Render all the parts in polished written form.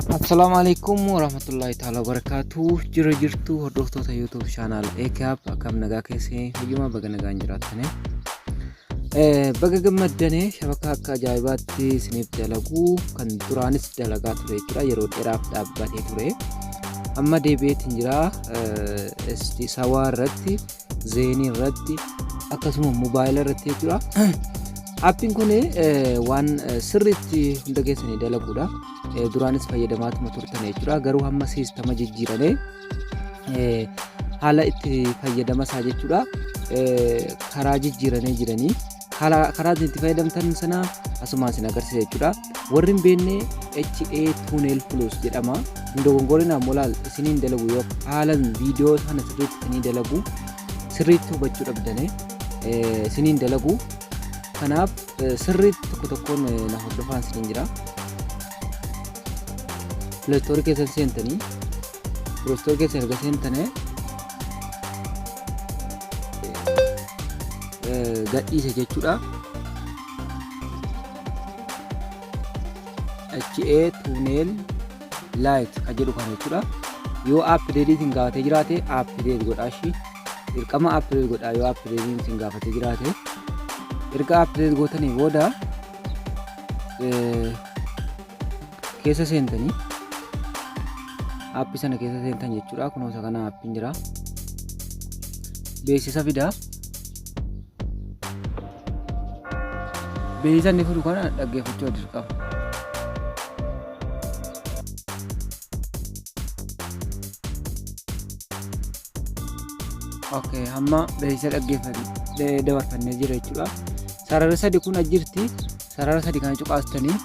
Assalamualaikum warahmatullahi taala wabarakatuh. Jira jirtu hordoftoota YouTube channel Eekap akkam nagaa keessanii fayyuma baga nagaan jiraattanii. Baga gammaddanii shabaka akka ajaa'ibaatti isiniif dalagu kan duraanis dalagaa ture jira yeroo dheeraaf dhaabbatee ture. Amma deebi'eetiin jira sawaa irratti, zeenii irratti akkasuma mobaayila irratti jira. Appiin kun waan sirriitti hunda keessanii dalaguudha. Duraanis fayyadamaatuma turtan jechuudha. Garuu hamma siistama jijjiiranii haala itti fayyadama isaa jechuudha. Karaa jijjiiranii jiranii karaa itti fayyadamtan sana asumaan isin agarsiisa jechuudha. Warri hin beekne HA Tunnel Plus jedhama. Dogongorina molaal isiniin dalagu yoo haalan viidiyoo sana sirriitti isiniin dalagu sirriitti hubachuu dhabdanii isiniin dalagu. Kanaaf sirriitti tokko tokkoon na hordofaan isiniin jira. Play Store keessa seentanii Play Store keessa erga seentanii gadhiise jechuudha. HA Tunnel Lite kan jedhu kana jechuudha. Yoo updateetiin gaafatee jiraate update godhaashi dirqama update godhaa. Yoo updateetiin gaafatee jiraate erga update gootanii booda keessa seentanii appii sana keessa seentan jechuudha. Kunuunsa kana appiin jira. Beeksisa fida. Beeksisa inni fidu kana dhaggeeffachuu dirqama. Okay, hamma beeksisa dhaggeeffannee dabarfannee jira jechuudha. Sarara sadi kun ajjirti. Sarara sadi kana cuqaastanii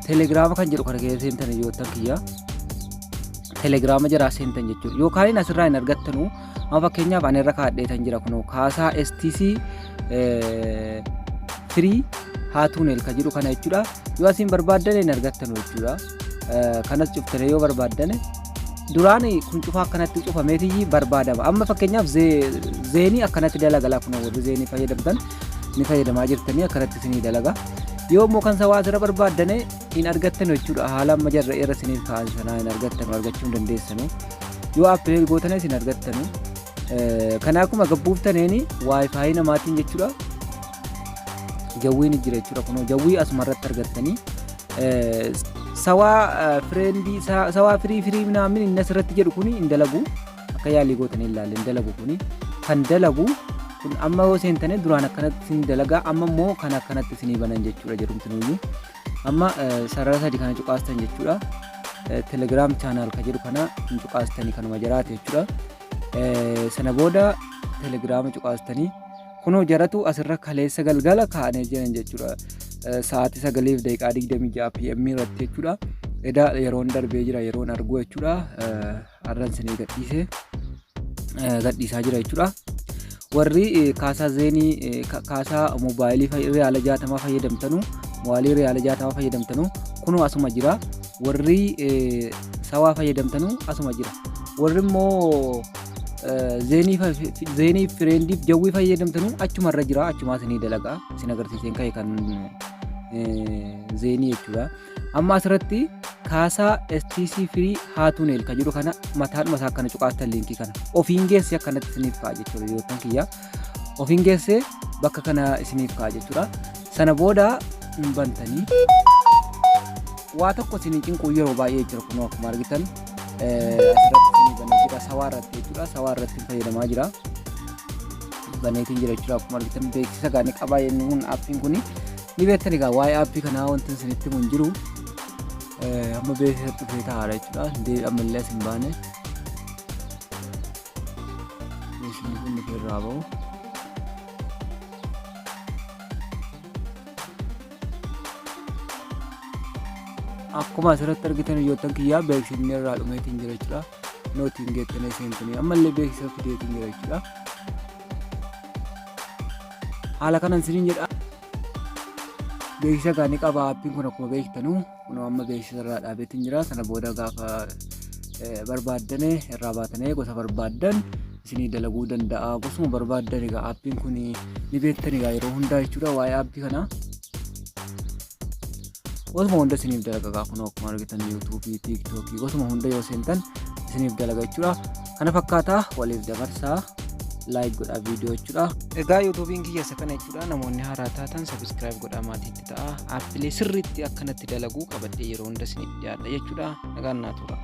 telegiraama kan jedhu kana keessa seentanii yoo ta'an kiyya. Telegiraama jira seentan jechuudha. Yookaan asirraa hin argattanu amma fakkeenyaaf ani irra kaadheetan jira kunoo kaasaa STC Free Tunnel kan jedhu kana jechuudha. Yoo asiin barbaaddan hin argattanu jechuudha. Kanas cuftanii yoo barbaaddan duraan kun cufaa akkanatti cufameetii barbaadama. Amma fakkeenyaaf zeenii akkanatti dalagalaa kunoo warri zeenii fayyadamtan ni fayyadamaa jirtanii akkanatti isinii dalaga. Yoo immoo kan sawaa asirra barbaaddan hin argattanu jechuudha. Haala amma jarra irra isiniif kaa'an sanaa hin argattanu argachuu hin dandeessanu. Yoo appileel gootanis hin argattanu. Kana akkuma gabbuuftaniin waayifaayi namaatiin jechuudha. Jawwiin jira jechuudha. Kunoo jawwii asuma irratti argattanii sawaa fireendii sawaa firii minaamin inni asirratti jedhu kuni hin dalagu. Akka yaalii gootanii ilaalle hin dalagu kuni kan dalagu kun amma yoo seentanii duraan akkanatti isin dalagaa amma immoo kan akkanatti isinii banan jechuudha jedhumtinuyyuu. Amma sarara sadi kana cuqaastan jechuudha. Telegram channel kan jedhu kana hin cuqaastanii kanuma jiraate jechuudha. Sana booda telegrama cuqaastanii kunoo jaratu asirra kaleessa galgala kaa'anii jiran jechuudha. Sa'aatii 9:26 PM irratti jechuudha. Edaa yeroon darbee jira yeroon argu jechuudha. Arran sinii gadhiisaa jira jechuudha. Warri kaasaa zeenii kaasaa mobaayilii riyaala 60 fayyadamtanu mobaayilii riyaala 60 fayyadamtanu kunoo asuma jira. Warri sawaa fayyadamtanu asuma jira. Warri immoo zeenii firendiif jawwii fayyadamtanu achumarra jira. Achumaa isinii dalagaa isin agarsiiseen ka'e kan zeenii jechuudha. Amma asirratti kaasaa STC Free Tunnel kan jedhu kana mataadhuma isaa akkana cuqaastan liinkii kana ofiin geesse akkanatti isiniif ka'a jechuudha. Yoo ta'an kiyya ofiin geesse bakka kana isiniif ka'a jechuudha. Sana booda hin bantanii waa tokko isinii cinquu yeroo baay'ee jira. Kunoo akkuma argitan asirratti isinii banee jira sawaa irratti jechuudha. Sawaa irratti fayyadamaa jira. Baneetiin jira jechuudha. Akkuma argitan beeksisa gaanii qabaa yennuun appiin kun ni beektani egaa waa'ee appii kanaa wanti isinitti mun jiru. Amma beeksisa dhufee taa'aadha jechuudha. Hundee ammallee as hin baane. Beeksisni kun dhufee irraa ba'u. Akkuma asirratti argitan yoo ta'an kiyyaa beeksisni irraa dhumeetiin jira jechuudha. Nootiin geettanii seentanii ammallee beeksisa fideetiin jira jechuudha. Haala kanan isiniin jedha. Beeksisa gaanii qaba appiin kun akkuma beektanu kunoo amma beeksisa irraa dhaabeetiin jira. Sana booda gaafa barbaaddan irraa baatanii gosa barbaaddan isinii dalaguu danda'a. Gosuma barbaaddan egaa appiin kun ni beektan egaa yeroo hundaa jechuudha waa'ee appii kanaa. Wasuma hunda isiniif dalagaa kun akkuma argitan YouTube, TikTok wasuma hunda yoo seentan isiniif dalaga jechuudha. Kana fakkaataa waliif dabarsaa like godhaa viidiyoo jechuudha. Egaa YouTubein kiyya isa kana jechuudha. Namoonni haaraa taatan subscribe godhaa maatiitti ta'a. Aappilee sirriitti akkanatti dalaguu qabadhee yeroo hunda isiniif dhiyaadha jechuudha. Nagaan naa tura.